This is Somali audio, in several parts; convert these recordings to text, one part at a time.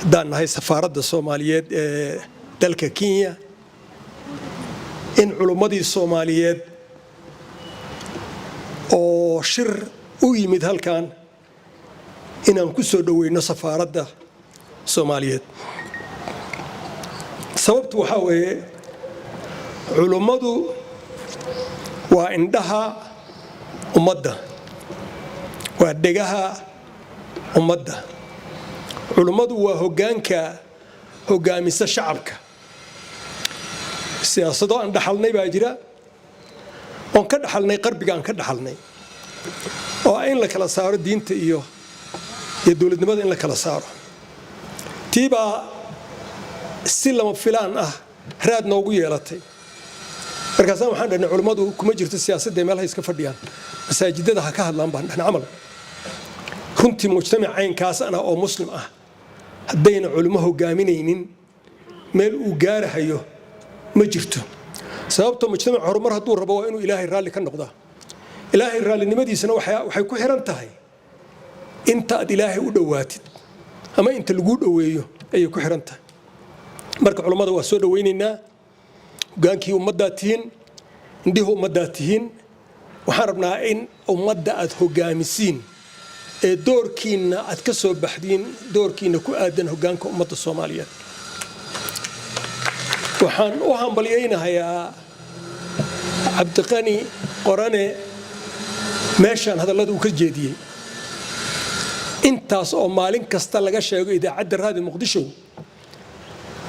haddaan nahay safaaradda Soomaaliyeed ee dalka Kenya in culummadii Soomaaliyeed oo shir u yimid halkan inaan ku soo dhaweyno safaaradda Soomaaliyeed sababtu waxa weeye culummadu waa indhaha ummadda waa dhegaha ummadda culummadu waa hoggaamisa shacabka siyaasado aan dhaxalnay baa jira oon ka dhaxalnay qarbiga aan ka dhaxalnay oo in la kala saaro diinta iyo dowladnimada in la kala saaro tiiba si lama filaan ah raad noogu yeelatay markaasaan waxaan dhahnay culummadu kuma jirto siyaasadda meelaha iska fadhiyaan masaajidada ha ka hadlaan baan dhahnay camal runtii mujtamac caynkaas ana oo muslim ah haddayna culummo hogaaminaynin meel uu gaarahayo ma jirto sababtoo mujtamac horumar hadduu rabo waa inuu ilaahay raalli ka noqdaa ilaahay raallinimadiisana waxay ku xiran tahay inta aad ilaahay u dhowaatid ama inta lagu dhoweeyo ayay ku xiran tahay marka culummada waa soo dhaweynaynaa hoggaankii ummaddaa tihiin indhihi ummaddaa tihiin waxaan rabnaa in ummadda aad hoggaamisiin ee doorkiinna aad ka soo baxdiin doorkiinna ku aadan hoggaanka ummadda Soomaaliyeed waxaan u hambalyaynayaa Cabdiqani Qorane meeshaan hadallada uu ka jeediyey intaas oo maalin kasta laga sheego idaacadda raadiyo Muqdisho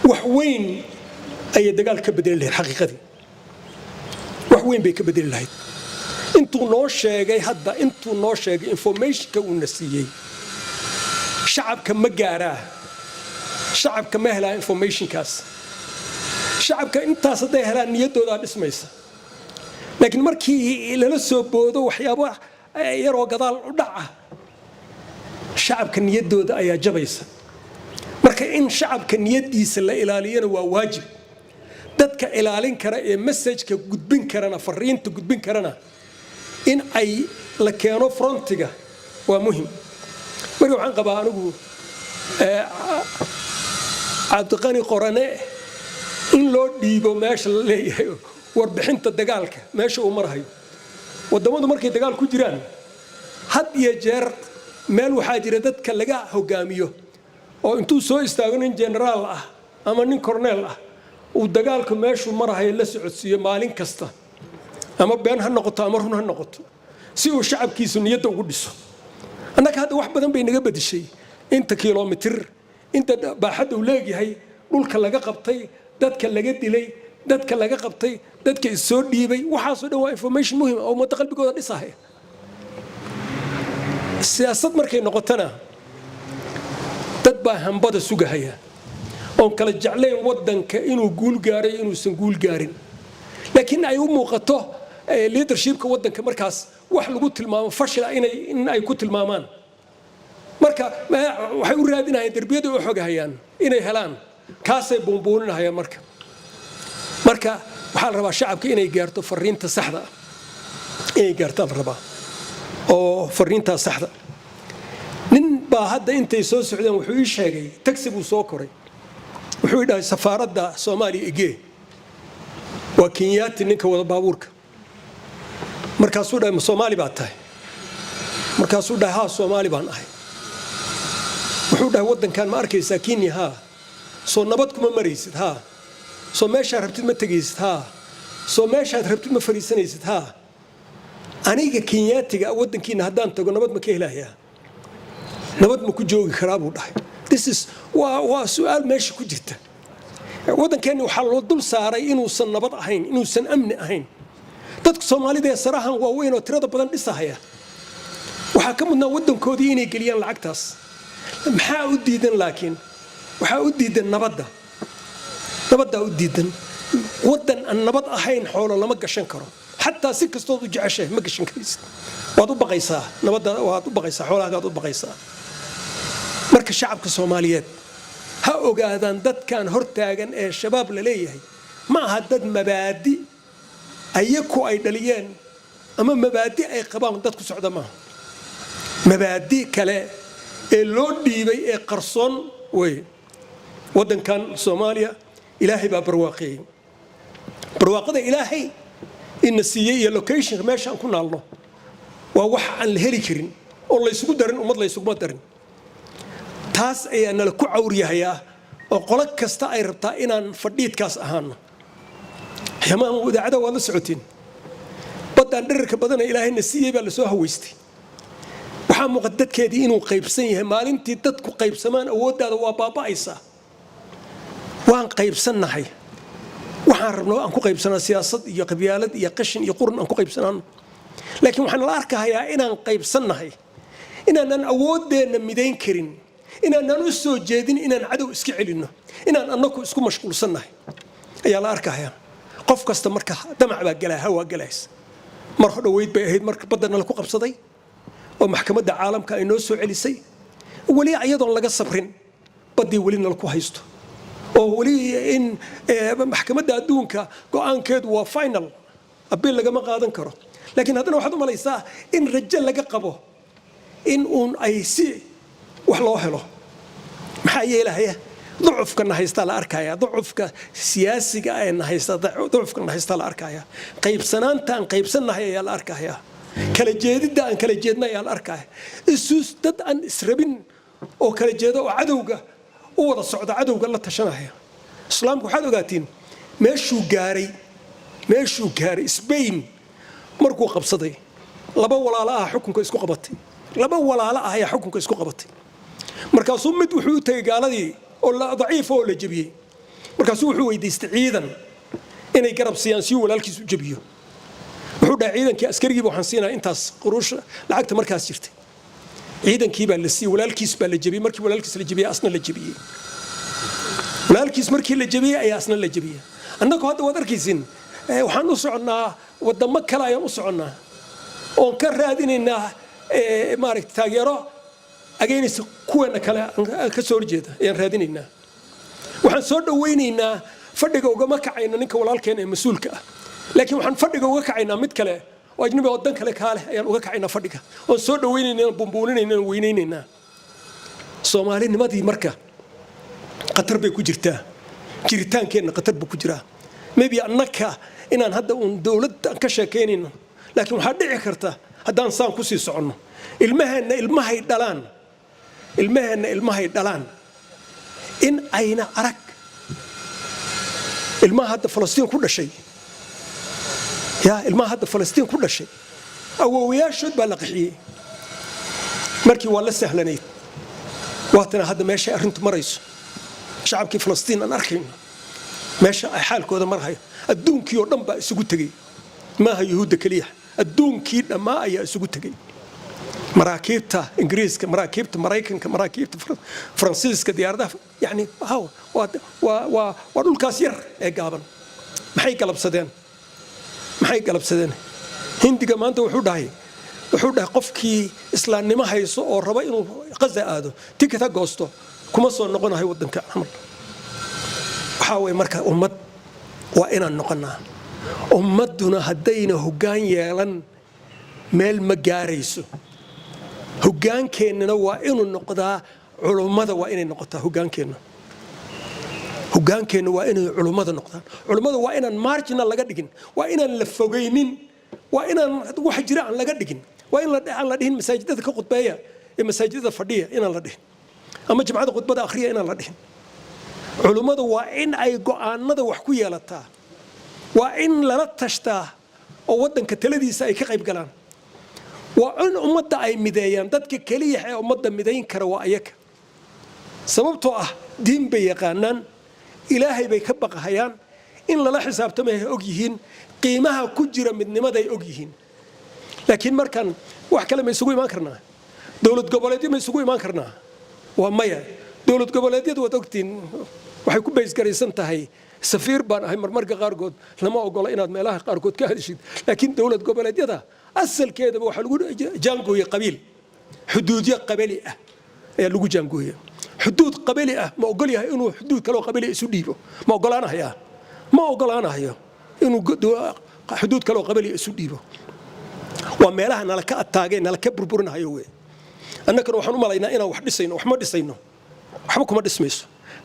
wax weyn ay dagaal ka bedeli lahayd xaqiiqadii wax weyn bay ka bedeli lahayd intuu noo sheegay informationka uu nasiiyay shacabka ma gaaraa shacabka ma helaa informationkaas shacabka intaas haday helaan niyadooda dhismaysa laakiin markii lala soo boodo waxyaabo yaroo gadaal u dhaca shacabka niyadooda ayaa jabaysa marka in shacabka niyadiisa la ilaaliyana waa waajib dadka ilaalin kara ee message-ka gudbin karana fariinta gudbin karana in ay la keeno frontiga waa muhiim marka waxaan qabaa anigu Cabdiqani Qorane in loo dhiibo meesha la leeyahay warbixinta dagaalka meesha uu marayo wadamadu markay dagaal ku jiraan had iyo jeer meel waxaa jira dadka laga hogaamiyo oo intuu soo istaago nin generaal ah ama nin cornel ah uu dagaalku meeshu marayo la socodsiiyo maalin kasta ama been ha noqoto ama run ha noqoto si uu shacabkiisu niyadda ugu dhiso annaka hadda wax badan bay naga bedeshay inta kiiloomitir inta baaxadda uu leeyahay dhulka laga qabtay dadka laga dilay dadka laga qabtay dadka soo dhiibay waxaas oo dhan waa information muhiim ah oo ummadda qalbigooda dhisahay siyaasad markay noqotana dad baa hambada sugahaya oo kala jecleen wadanka inuu guul gaaray inuusan guul gaarin laakiin ay u muuqato leadershipka wadanka markaas wax lagu tilmaamo fashil in ay ku tilmaamaan marka waxay u raadinayaan darbiyada oo xogahayaan inay helaan kaasay buunbuuninayaan marka waxaa la rabaa shacabka inay gaarto fariinta saxda ah inay gaartaan la rabaa oo fariinta saxda nin baa hadda intay soo socdeen wuxuu ii sheegay taxi buu soo koray wuxuu dhahay safaaradda Soomaaliya igee waa Kenyaati ninka wada baabuurka markaasuu dhahay Soomaali baa tahay markaasuu dhahay haa Soomaali baan ahay wuxuu dhahay wadankan ma arkaysaa Kenya haa soo nabad kuma maraysid haa soo meesha rabtid ma tagaysid haa soo meesha rabtid ma fariisanaysid haa aniga Kenyaatiga wadankiina haddaan tago nabad ma ka helayaa nabad ma ku joogi karaa buu dhahay this is waa su'aal meesha ku jirta wadankeena waxaa loo dul saaray inuusan nabad ahayn inuusan amni ahayn dadka Soomaalida ee sarahan waa weyn oo tirada badan dhisahaya waxaa ka mudnaa wadankoodii inay geliyaan lacagtaas maxaa u diidan laakiin waxaa u diidan nabadda u diidan wadan aan nabad ahayn xoolo lama gashan karo xataa si kastoo u jeceshay ma gashan karaysid waad u baqaysaa nabadda waad u baqaysaa xoolahaagaad u baqaysaa marka shacabka Soomaaliyeed ha ogaadaan dadkan hortaagan ee shabaab la leeyahay ma aha dad mabaadi ayaku ay dhaliyeen ama mabaadi ay qabaan dad ku socda ma mabaadi kale ee loo dhiibay ee qarsoon way ودن كان سوماليا إلهي ببرواقي برواقة إلهي إن السيئة لوكيشن ماشي أن كنا الله ووح عن الهري كرين والله يسوق درن وما الله يسوق ما درن تاس أي أن لكو عوريها يا وقولك كستا أي ربطا إن فرديت كاس أهان يا ما هو عدا ولا سعوتين بدأ ندرك بدنا إلهي إن السيئة بالسوها ويستي waxaa muqaddadkeedii inuu qaybsan yahay maalintii dadku qaybsamaan awooddaada waa baaba'aysaa waan qaybsannahay waxaan rabnaa aan ku qaybsanaa siyaasad iyo qabyaalad iyo qashin iyo qurun aan ku qaybsanaano laakiin waxaan la arkayaa inaan qaybsannahay inaanan awooddeena midayn karin inaanan u soo jeedin inaan cadow iska celinno inaan annagu isku mashquulsannahay ayaa la arkayaa qof kasta marka damac baa galaa hawaa galays mar hodhoweyd bay ahayd marka baddana la ku qabsaday ومحكمة العالم كأنه سوء عليسي ولي أيضا لقى صبرين بدي ولينا لكو هيستو ولي إن محكمة الدون كأن كاد وفاينل أبين لقى ما قادن كره لكن هذا واحد ما ليس إن رجال لقى قبه إن أي سي وحلوه له محيي له هي ضعف كنا هيستال أركايا ضعف كسياسي كأن هيستال ضعف كنا هيستال أركايا قيب سنان تان قيب سنة هي الأركايا kala jeedida aan kala jeednay aan arkay isuus dad aan israbin oo kala jeedo oo cadawga u wada socda cadawga la tashanaya islaamku waxa ogaatiin meeshuu gaaray Spain markuu qabsaday laba walaalo ah xukunka isku qabatay markaasuu mid wuxuu tagay gaaladii oo la daciif oo la jabiyay markaasuu wuxuu weydiistay ciidan inay garab siiyaan si walaalkiis u jabiyo wuxuu dhahay ciidankii askarigii waxaan siinaa intaas quruush lacagta markaas jirtay ciidankii baa la siiyay walaalkiis baa la jabiyay markii walaalkiis la jabiyay asna la jabiyay walaalkiis markii la jabiyay ayaa asna la jabiyay annagu hadda wad arkaysin waxaan u soconaa wadamo kale ayaan u soconaa oo ka raadinaynaa maaragtay taageero against kuwana kale ka soo horjeeda ayaan raadinaynaa waxaan soo dhaweynaynaa fadhiga ugama kacayna ninka walaalkeen ee mas'uulka ah laakiin waxaan fadhiga uga kacaynaa mid kale oo ajnabi wadan kale kaale ayaan uga kacaynaa fadhiga oo soo dhaweynaynaa bumbuulinayna weynaynaa Soomaalinimadii marka qatar bay ku jirtaa jiritaankeena qatar buu ku jiraa maybe annaka inaan hadda dawlad ka sheekeynayno laakiin waxa dhici karta haddaan saan ku sii socono ilmahay dhalaan in ayna arag ilmaha hadda Falastiin ku dhashay يا الماء هذا فلسطين كل شيء أو وياشد بالقحية مركي ولا سهلنيت وقتنا هذا ماشي أرنت مريس شعب كي فلسطين أنا أركين ماشي حال كذا مرة الدون كي يردم بقى سجوتجي ما هي يهود كليح الدون كي ما هي سجوتجي مراكبته إنجليز كمراكبته مرايكن كمراكبته فرنسيس كديار ده يعني هاو ودول كاسير إجابا ما هي كلام صدقن maxay galabsadeen hindiga maanta wuxuu dhahay qofkii islaamnimo hayso oo raba inuu qaza aado tikita goosto kuma soo noqonahay wadanka amal waxa way marka ummad waa inaan noqonaa ummaduna hadayna hoggaan yeelan meel ma gaarayso hoggaankeenna waa inuu noqdaa culimada waa inay noqotaa hoggaankeenna waa inay culimada noqdaan culimada waa inaan marginal laga dhigin waa inaan la fogeynin waa inaan wax jira aan laga dhigin waa in la dhihin masaajidada ka khudbeeya ee masaajidada fadhiya inaan la dhihin ama jamacada khudbada akhriya inaan la dhihin culimada waa in ay go'aanada wax ku yeelataa waa in lala tashtaa oo wadanka taladiisa ay ka qayb galaan waa in ummadda ay mideeyaan dadka kaliya ee ummadda mideyn kara waa ayaga sababtoo ah diin bay yaqaanaan ilaahay bay ka baqayaan in lala xisaabtamay og yihiin qiimaha ku jira midnimada ay og yihiin laakiin markan wax kale ma isugu imaan karnaa dawlad goboleedyo ma isugu imaan karnaa waa maya dawlad goboleedyadu wad ogtiin waxay ku baysgaraysan tahay safiir baan ahay marmarka qaarkood lama ogola inaad meelaha qaarkood ka hadashid laakiin dawlad goboleedyada asalkeedaba waxa lagu jaangooyay qabiil xuduudyo qabali ah ayaa lagu jaangooyay حدود قبلي ما أقول له إنه حدود كلام قبلي يسوديبه ما أقول أنا هيا إنه حدود كلام قبلي يسوديبه ومالها نلك التاجين نلك بربورنا هيوه أنا كانوا حنو مالينا إنا وحد سينو وحمد سينو وحبكم ما دسميس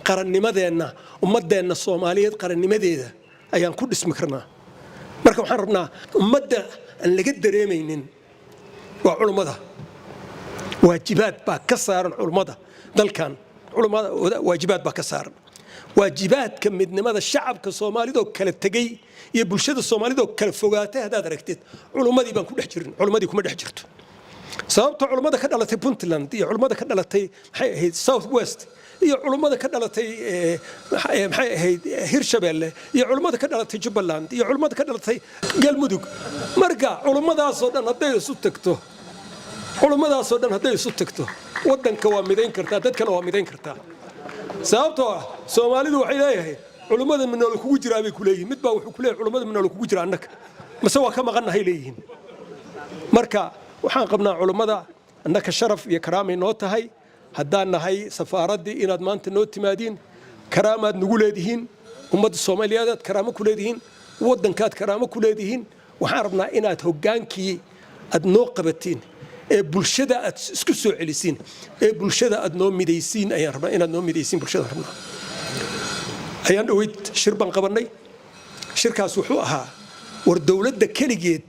qarannimadeena ummadeena Soomaaliyeed qarannimadeeda ayaan ku dhismi karnaa marka waxaan rabnaa ummadda aan laga dareemaynin waa culimada waajibaad baa ka saaran culimada dalkan culimada waajibaad baa ka saaran waajibaadka midnimada shacabka Soomaaliyeed oo kala tagay iyo bulshada Soomaaliyeed oo kala fogaatay hadaad aragtid culimadii baan ku dhex jirin culimadii kuma dhex jirto sababta culimada ka dhalatay Puntland iyo culimada ka dhalatay maxay ahayd South West iyo culimada ka dhalatay maxay ahayd Hirshabelle iyo culimada ka dhalatay Jubbaland iyo culimada ka dhalatay Galmudug marka culimadaas oo dhan haday isu tagto wadanka waa midayn kartaa dadkana waa midayn kartaa sababtoo ah Soomaalidu waxay leeyahay culimada minool kugu jiraa bay ku leeyihiin mid baa wuxuu ku leeyahay culimada minool kugu jira annaka mase waa ka maqanahay leeyihiin marka waxaan qabnaa culimada annaka sharaf iyo karaamay noo tahay haddaan nahay safaaradii inaad maanta noo timaadiin karaamaad nagu leedihiin ummadda Soomaaliyeed karaamo ku leedihiin wadankaad karaamo ku leedihiin waxaan rabnaa inaad hogaankii aad noo qabatiin ee bulshada aad isku soo celisiin ee bulshada aad noo midaysiin ayaan rabnaa inaad noo midaysiin bulshada rabnaa ayaan dhaweyd shir baan qabanay shirkaas wuxuu ahaa war dawladda kaligeed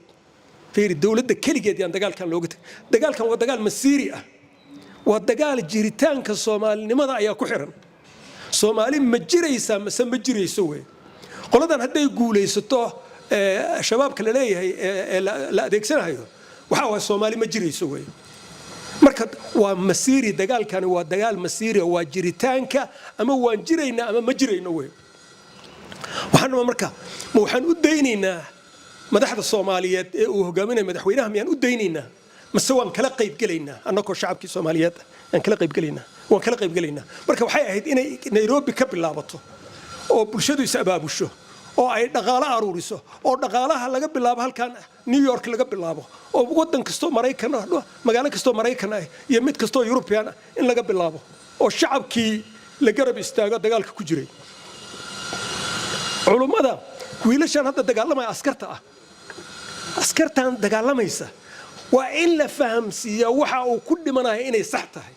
fiiri dawladda kaligeed yaan dagaalkan looga tagay dagaalkan waa dagaal masiiri ah waa dagaal jiritaanka Soomaalinimada ayaa ku xiran Soomaali ma jiraysa mise ma jirayso way qoladan haday guuleysato shabaabka la leeyahay la adeegsanayo waxa waa Soomaali ma jirayso way marka waa masiiri dagaalkan waa dagaal masiiri waa jiritaanka ama waan jirayna ama ma jirayno way waxaan u daynaynaa madaxda Soomaaliyeed ee uu hogaaminayo madaxweynaha miyaan u daynaynaa mase waan kala qayb galaynaa annagoo shacabkii Soomaaliyeed aan kala qayb galaynaa marka waxay ahayd inay Nairobi ka bilaabato oo bulshadu is abaabusho oo ay dhaqaale aruuriso oo dhaqaalaha laga bilaabo halkan New York laga bilaabo oo wadan kasto Mareykan ah magaalo kasto Mareykan ah iyo mid kasto European ah in laga bilaabo oo shacabkii la garab istaago dagaalka ku jiray culimada wiilashan hadda dagaalamaya askartan dagaalamaysa waa in la fahamsiiyo waxa uu ku dhimanayo inay sax tahay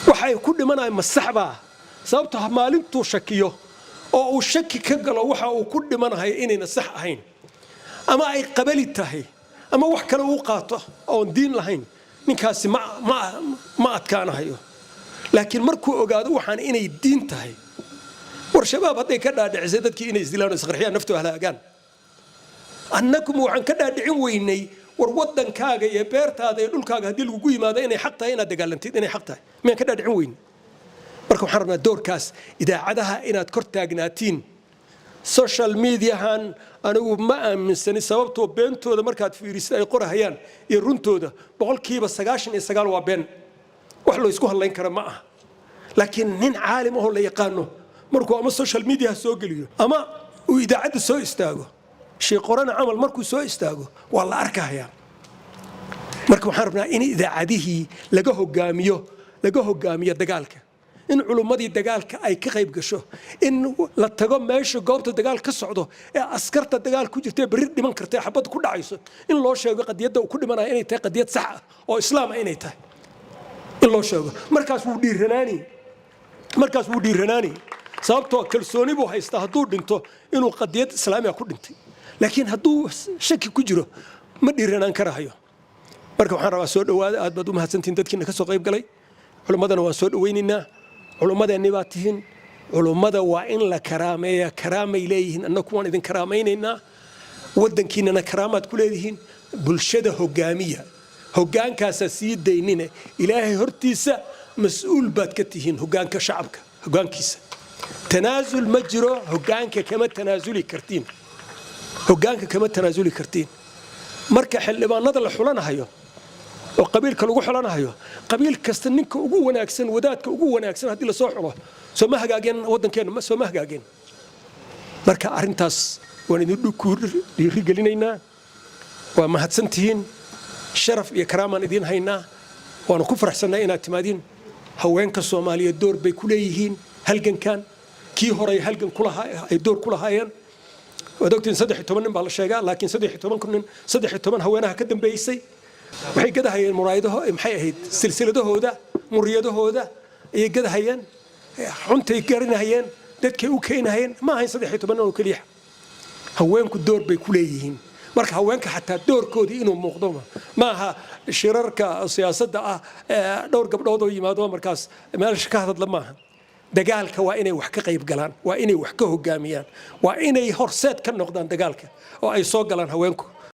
waxa ay ku dhimanayo ma saxba sababtoo ah maalintuu shakiyo oo uu shaki ka galo waxa uu ku dhimanayo inayna sax ahayn ama ay qabali tahay ama wax kale uu qaato oo diin lahayn ninkaasi ma adkaanayo laakiin markuu ogaado waxaan inay diin tahay war shabaab haday ka dhaadhicisay dadkii inay isdilaan isqarxiyaan naftu halaagaan annakum waxaan ka dhaadhicin weynay war wadankaaga iyo beertaada iyo dhulkaaga hadii lagu yimaado inay xaq tahay inaad dagaalantid inay xaq tahay miyaan ka dhaadhicin weyn marka waxaan rabnaa doorkaas idaacadaha inaad kor taagnaatiin social mediahan anigu ma aaminsani sababtoo beentooda markaad fiirisid ay qorahayaan iyo runtooda 99% waa been wax loo isku hadlayn kara ma aha laakiin nin caalim ah oo la yaqaano markuu ama social media soo geliyo ama uu idaacada soo istaago shay qorana amal markuu soo istaago waa la arkayaa marka waxaan rabnaa in idaacadihii laga hogaamiyo dagaalka in culumadii dagaalka ay ka qayb gasho in la tago meesha goobta dagaal ka socdo ee askarta dagaal ku jirtay bari dhiman kartay xabad ku dhacayso in loo sheego qadiyada uu ku dhimanayo inay tahay qadiyad sax ah oo islaam ah inay tahay in loo sheego markaas wuu dhiiranaani sababtoo kalsooni buu haystaa hadduu dhinto inuu qadiyad islaamiga ku dhintay laakiin hadduu shaki ku jiro ma dhiiranaan karahayo marka waxaan rabaa soo dhawaada aad baad u mahadsantiin dadkiina ka soo qayb galay culimadana waan soo dhawaynaynaa culimadeennii baa tihiin culimada waa in la karaameeya karaamay leeyihiin annagu waan idin karaamaynaynaa wadankiinana karaamaad ku leedihiin bulshada hogaamiya hogaankaasaa sii daynine ilaahay hortiisa mas-uul baad ka tihiin hogaanka shacabka hogaankiisa tanaasul ma jiro hogaanka kama tanaasuli kartiin marka xildhibaanada la xulanayo oo qabiilka lagu xulanayo qabiil kasta ninka ugu wanaagsan wadaadka ugu wanaagsan hadii la soo xulo soo ma hagaageen wadankeena ma soo ma hagaageen marka arintaas waan idin dhiirigelinaynaa waa mahadsantihiin sharaf iyo karaamaan idin haynaa waan ku faraxsanahay inaad timaadin haweenka Soomaaliyeed door bay ku leeyihiin halgankan kii hore halgan kulaha ay door ku lahaayeen ودكتور 13 nin baa la sheegaa laakiin 13 haweenaha ka dambeysay waxay gadahayeen muraayadaha maxay ahayd silsiladahooda muriyadahooda ay gadahayeen xuntay garinahayeen dadkay u keenahayeen ma ahayn 13 oo keliya haweenku door bay ku leeyihiin marka haweenka xataa doorkoodii inuu muuqdo ma aha shirarka siyaasadda ah dhowr gabdhood oo yimaado markaas meesha ka hadla maaha dagaalka waa inay wax ka qayb galaan waa inay wax ka hogaamiyaan waa inay horseed ka noqdaan dagaalka oo ay soo galaan haweenku